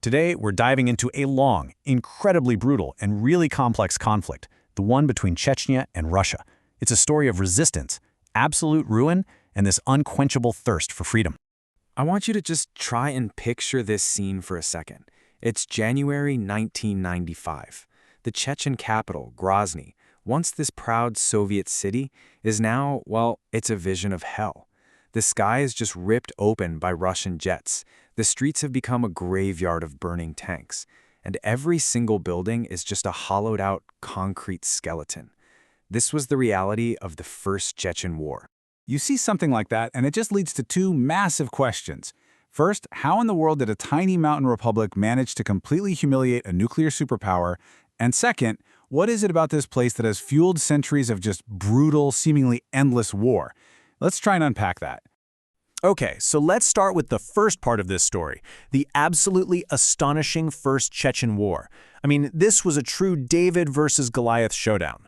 Today, we're diving into a long, incredibly brutal, and really complex conflict, the one between Chechnya and Russia. It's a story of resistance, absolute ruin, and this unquenchable thirst for freedom. I want you to just try and picture this scene for a second. It's January 1995. The Chechen capital, Grozny, once this proud Soviet city, is now, well, it's a vision of hell. The sky is just ripped open by Russian jets. The streets have become a graveyard of burning tanks, and every single building is just a hollowed-out concrete skeleton. This was the reality of the First Chechen War. You see something like that, and it just leads to two massive questions. First, how in the world did a tiny mountain republic manage to completely humiliate a nuclear superpower? And second, what is it about this place that has fueled centuries of just brutal, seemingly endless war? Let's try and unpack that. Okay, so let's start with the first part of this story, the absolutely astonishing First Chechen War. I mean, this was a true David versus Goliath showdown.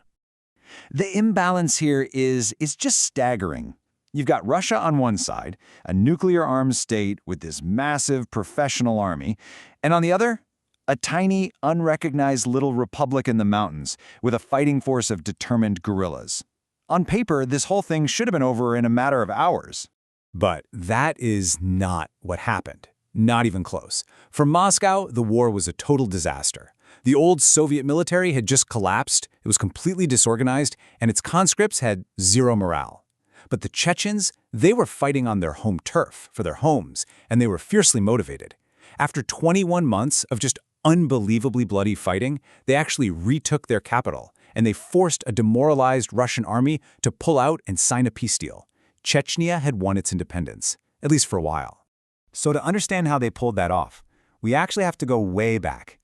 The imbalance here is just staggering. You've got Russia on one side, a nuclear-armed state with this massive professional army, and on the other, a tiny, unrecognized little republic in the mountains with a fighting force of determined guerrillas. On paper, this whole thing should have been over in a matter of hours. But that is not what happened. Not even close. For Moscow, the war was a total disaster. The old Soviet military had just collapsed, it was completely disorganized, and its conscripts had zero morale. But the Chechens, they were fighting on their home turf, for their homes, and they were fiercely motivated. After 21 months of just unbelievably bloody fighting, they actually retook their capital, and they forced a demoralized Russian army to pull out and sign a peace deal. Chechnya had won its independence, at least for a while. So to understand how they pulled that off, we actually have to go way back.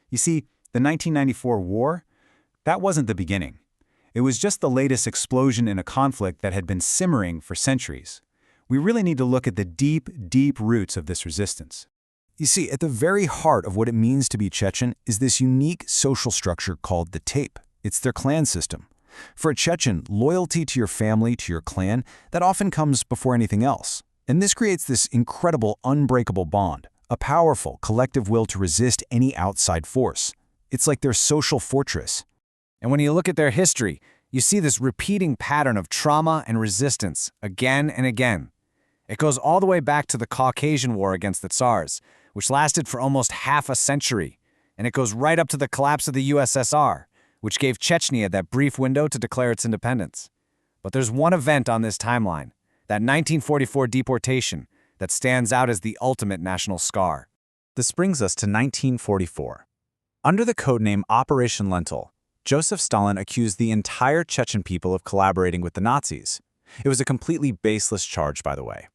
You see, the 1994 war, that wasn't the beginning. It was just the latest explosion in a conflict that had been simmering for centuries. We really need to look at the deep, deep roots of this resistance. You see, at the very heart of what it means to be Chechen is this unique social structure called the tape. It's their clan system. For a Chechen, loyalty to your family, to your clan, that often comes before anything else. And this creates this incredible, unbreakable bond, a powerful, collective will to resist any outside force. It's like their social fortress. And when you look at their history, you see this repeating pattern of trauma and resistance again and again. It goes all the way back to the Caucasian War against the Tsars, which lasted for almost half a century. And it goes right up to the collapse of the USSR, which gave Chechnya that brief window to declare its independence. But there's one event on this timeline, that 1944 deportation, that stands out as the ultimate national scar. This brings us to 1944. Under the codename Operation Lentil, Joseph Stalin accused the entire Chechen people of collaborating with the Nazis. It was a completely baseless charge, by the way.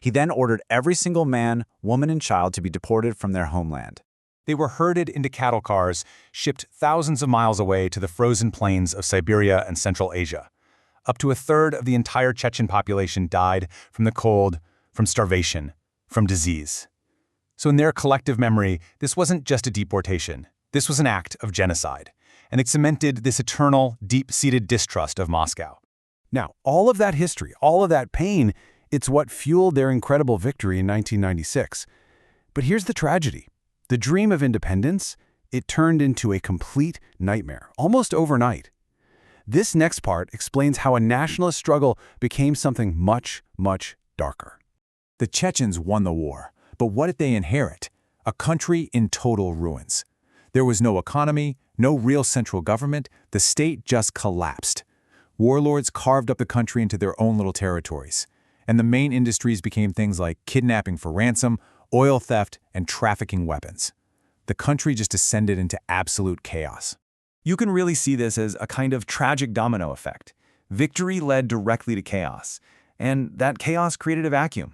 He then ordered every single man, woman, and child to be deported from their homeland. They were herded into cattle cars, shipped thousands of miles away to the frozen plains of Siberia and Central Asia. Up to a third of the entire Chechen population died from the cold, from starvation, from disease. So in their collective memory, this wasn't just a deportation. This was an act of genocide. And it cemented this eternal, deep-seated distrust of Moscow. Now, all of that history, all of that pain, it's what fueled their incredible victory in 1996. But here's the tragedy. The dream of independence, it turned into a complete nightmare, almost overnight. This next part explains how a nationalist struggle became something much, much darker. The Chechens won the war, but what did they inherit? A country in total ruins. There was no economy, no real central government, the state just collapsed. Warlords carved up the country into their own little territories, and the main industries became things like kidnapping for ransom, oil theft, and trafficking weapons. The country just descended into absolute chaos. You can really see this as a kind of tragic domino effect. Victory led directly to chaos, and that chaos created a vacuum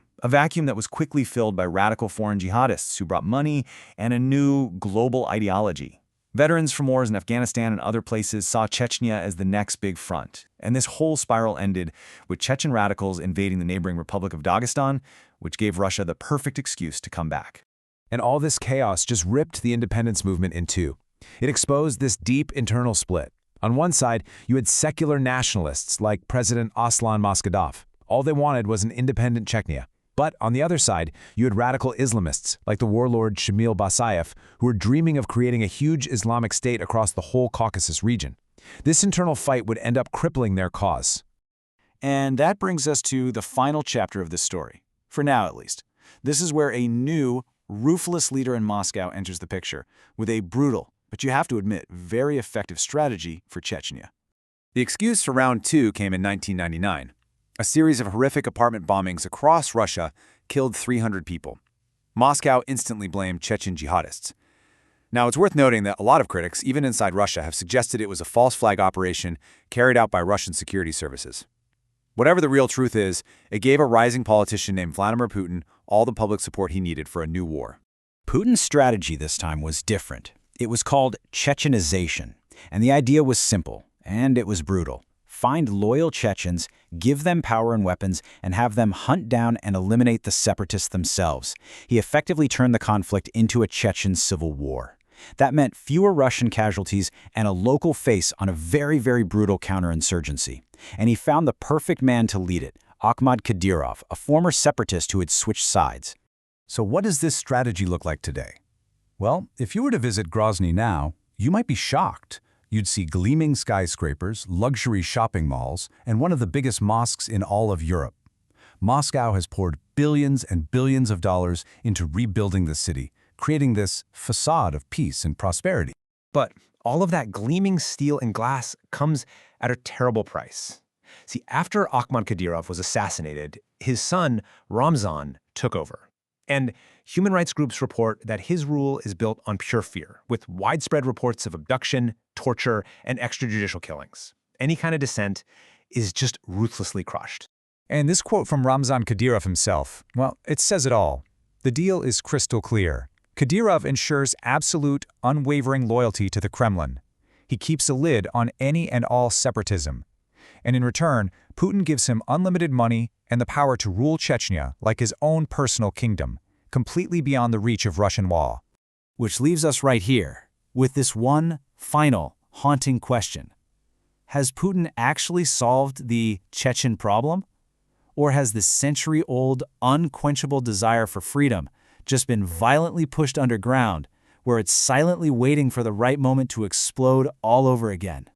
that was quickly filled by radical foreign jihadists who brought money and a new global ideology. Veterans from wars in Afghanistan and other places saw Chechnya as the next big front, and this whole spiral ended with Chechen radicals invading the neighboring Republic of Dagestan, which gave Russia the perfect excuse to come back. And all this chaos just ripped the independence movement in two. It exposed this deep internal split. On one side, you had secular nationalists like President Aslan Maskhadov. All they wanted was an independent Chechnya. But on the other side, you had radical Islamists, like the warlord Shamil Basayev, who were dreaming of creating a huge Islamic state across the whole Caucasus region. This internal fight would end up crippling their cause. And that brings us to the final chapter of this story, for now at least. This is where a new, ruthless leader in Moscow enters the picture, with a brutal, but you have to admit, very effective strategy for Chechnya. The excuse for round 2 came in 1999. A series of horrific apartment bombings across Russia killed 300 people. Moscow instantly blamed Chechen jihadists. Now, it's worth noting that a lot of critics, even inside Russia, have suggested it was a false flag operation carried out by Russian security services. Whatever the real truth is, it gave a rising politician named Vladimir Putin all the public support he needed for a new war. Putin's strategy this time was different. It was called Chechenization, and the idea was simple, and it was brutal. Find loyal Chechens, give them power and weapons, and have them hunt down and eliminate the separatists themselves. He effectively turned the conflict into a Chechen civil war. That meant fewer Russian casualties and a local face on a very, very brutal counterinsurgency. And he found the perfect man to lead it, Kadyrov, a former separatist who had switched sides. So what does this strategy look like today? Well, if you were to visit Grozny now, you might be shocked. You'd see gleaming skyscrapers, luxury shopping malls, and one of the biggest mosques in all of Europe. Moscow has poured billions and billions of dollars into rebuilding the city, creating this facade of peace and prosperity. But all of that gleaming steel and glass comes at a terrible price. See, after Kadyrov was assassinated, his son, Ramzan, took over. And human rights groups report that his rule is built on pure fear, with widespread reports of abduction, torture, and extrajudicial killings. Any kind of dissent is just ruthlessly crushed. And this quote from Ramzan Kadyrov himself, well, it says it all. The deal is crystal clear. Kadyrov ensures absolute, unwavering loyalty to the Kremlin. He keeps a lid on any and all separatism. And in return, Putin gives him unlimited money and the power to rule Chechnya like his own personal kingdom, completely beyond the reach of Russian law. Which leaves us right here, with this one final, haunting question. Has Putin actually solved the Chechen problem? Or has this century-old, unquenchable desire for freedom just been violently pushed underground, where it's silently waiting for the right moment to explode all over again?